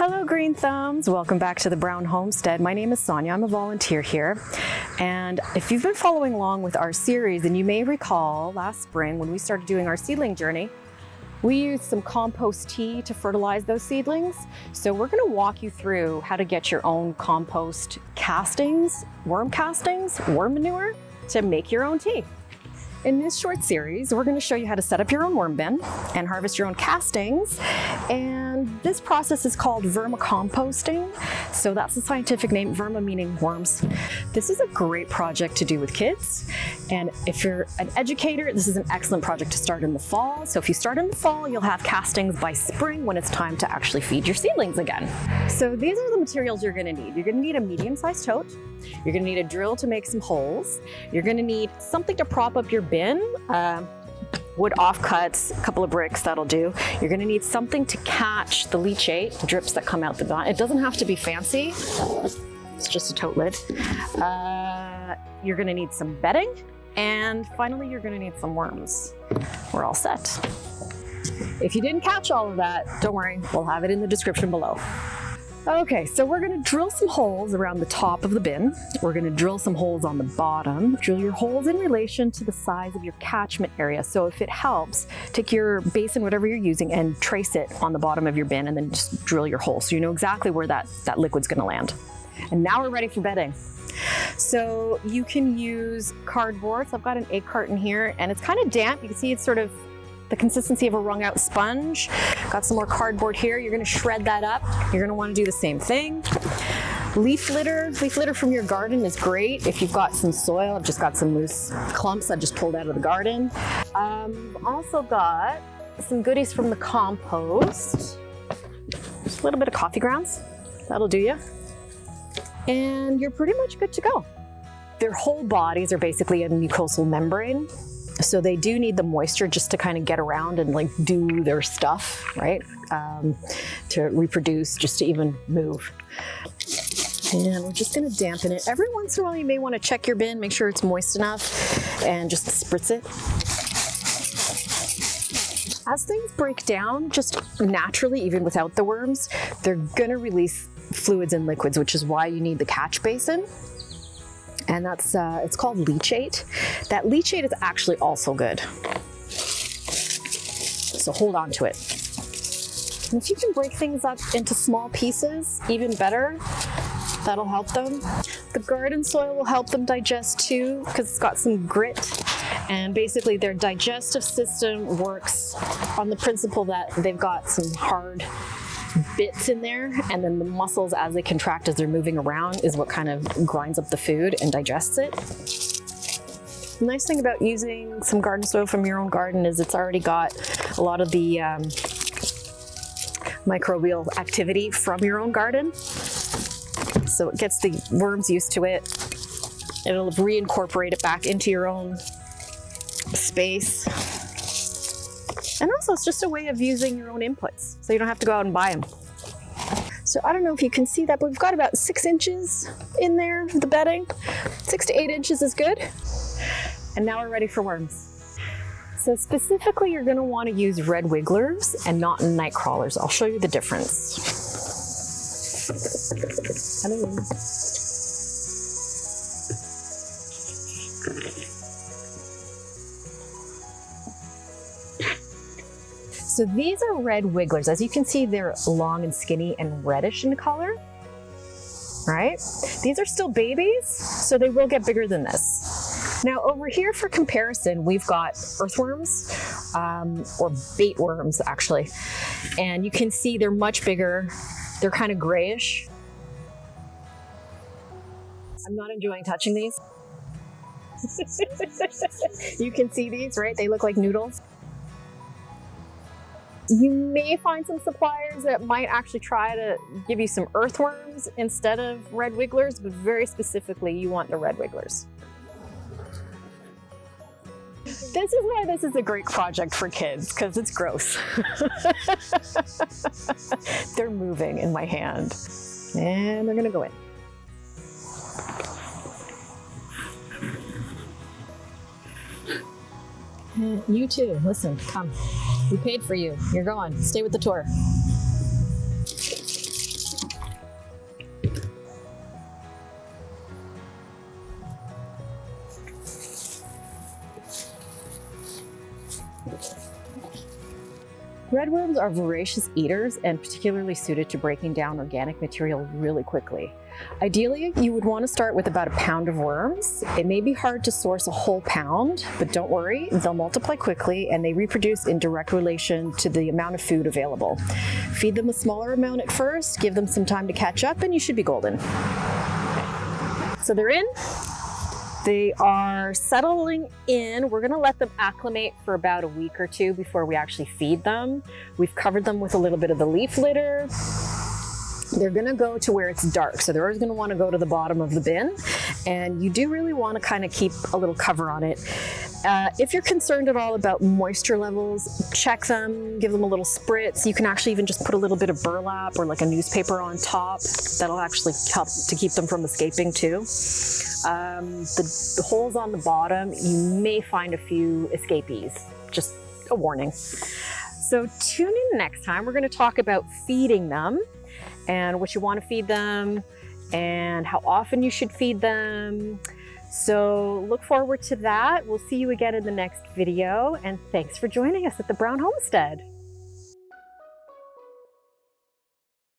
Hello Green Thumbs, welcome back to the Brown Homestead. My name is Sonia, I'm a volunteer here. And if you've been following along with our series, and you may recall last spring when we started doing our seedling journey, we used some compost tea to fertilize those seedlings. So we're gonna walk you through how to get your own compost castings, worm manure, to make your own tea. In this short series, we're going to show you how to set up your own worm bin and harvest your own castings. And this process is called vermicomposting. So that's the scientific name, verma meaning worms. This is a great project to do with kids. And if you're an educator, this is an excellent project to start in the fall. So if you start in the fall, you'll have castings by spring when it's time to actually feed your seedlings again. So these are the materials you're going to need. You're going to need a medium-sized tote. You're going to need a drill to make some holes. You're going to need something to prop up your bin, wood offcuts, a couple of bricks, that'll do. You're going to need something to catch the leachate, the drips that come out the bottom. It doesn't have to be fancy. It's just a tote lid. You're going to need some bedding. And finally, you're going to need some worms. We're all set. If you didn't catch all of that, don't worry, we'll have it in the description below. Okay, so we're going to drill some holes around the top of the bin. We're going to drill some holes on the bottom. Drill your holes in relation to the size of your catchment area. So if it helps, take your basin, whatever you're using, and trace it on the bottom of your bin and then just drill your hole so you know exactly where that liquid's going to land. And now we're ready for bedding. So you can use cardboard. So I've got an egg carton here and it's kind of damp. You can see it's sort of the consistency of a wrung out sponge. Got some more cardboard here. You're gonna shred that up. You're gonna wanna do the same thing. Leaf litter from your garden is great. If you've got some soil, I've just got some loose clumps I've just pulled out of the garden. Also got some goodies from the compost. Just a little bit of coffee grounds, that'll do you. And you're pretty much good to go. Their whole bodies are basically a mucosal membrane. So they do need the moisture just to kind of get around and like do their stuff, right? To reproduce, just to even move. And we're just gonna dampen it. Every once in a while you may wanna check your bin, make sure it's moist enough and just spritz it. As things break down, just naturally, even without the worms, they're gonna release fluids and liquids, which is why you need the catch basin. And that's, it's called leachate. That leachate is actually also good. So hold on to it. And if you can break things up into small pieces, even better, that'll help them. The garden soil will help them digest too, because it's got some grit. And basically their digestive system works on the principle that they've got some hard bits in there, and then the muscles, as they contract as they're moving around, is what kind of grinds up the food and digests it. The nice thing about using some garden soil from your own garden is it's already got a lot of the microbial activity from your own garden. So it gets the worms used to it. It'll reincorporate it back into your own space. And also it's just a way of using your own inputs, so you don't have to go out and buy them. So I don't know if you can see that, but we've got about 6 inches in there, the bedding. 6 to 8 inches is good. And now we're ready for worms. So specifically, you're gonna wanna use red wigglers and not night crawlers. I'll show you the difference. So these are red wigglers. As you can see, they're long and skinny and reddish in color, right? These are still babies, so they will get bigger than this. Now over here for comparison, we've got earthworms, or bait worms actually. And you can see they're much bigger. They're kind of grayish. I'm not enjoying touching these. You can see these, right? They look like noodles. You may find some suppliers that might actually try to give you some earthworms instead of red wigglers, but very specifically, you want the red wigglers. This is why this is a great project for kids, because it's gross. They're moving in my hand, and they're gonna go in. You too, listen, come. We paid for you. You're going. Stay with the tour. Threadworms are voracious eaters and particularly suited to breaking down organic material really quickly. Ideally, you would want to start with about a pound of worms. It may be hard to source a whole pound, but don't worry, they'll multiply quickly and they reproduce in direct relation to the amount of food available. Feed them a smaller amount at first, give them some time to catch up, and you should be golden. Okay. So they're in. They are settling in. We're gonna let them acclimate for about a week or two before we actually feed them. We've covered them with a little bit of the leaf litter. They're gonna go to where it's dark. So they're always gonna wanna go to the bottom of the bin. And you do really wanna kind of keep a little cover on it. If you're concerned at all about moisture levels, check them, give them a little spritz. You can actually even just put a little bit of burlap or like a newspaper on top. That'll actually help to keep them from escaping too. The holes on the bottom, you may find a few escapees, just a warning. So tune in next time. We're gonna talk about feeding them and what you wanna feed them and how often you should feed them. So look forward to that. We'll see you again in the next video, and thanks for joining us at the Brown Homestead.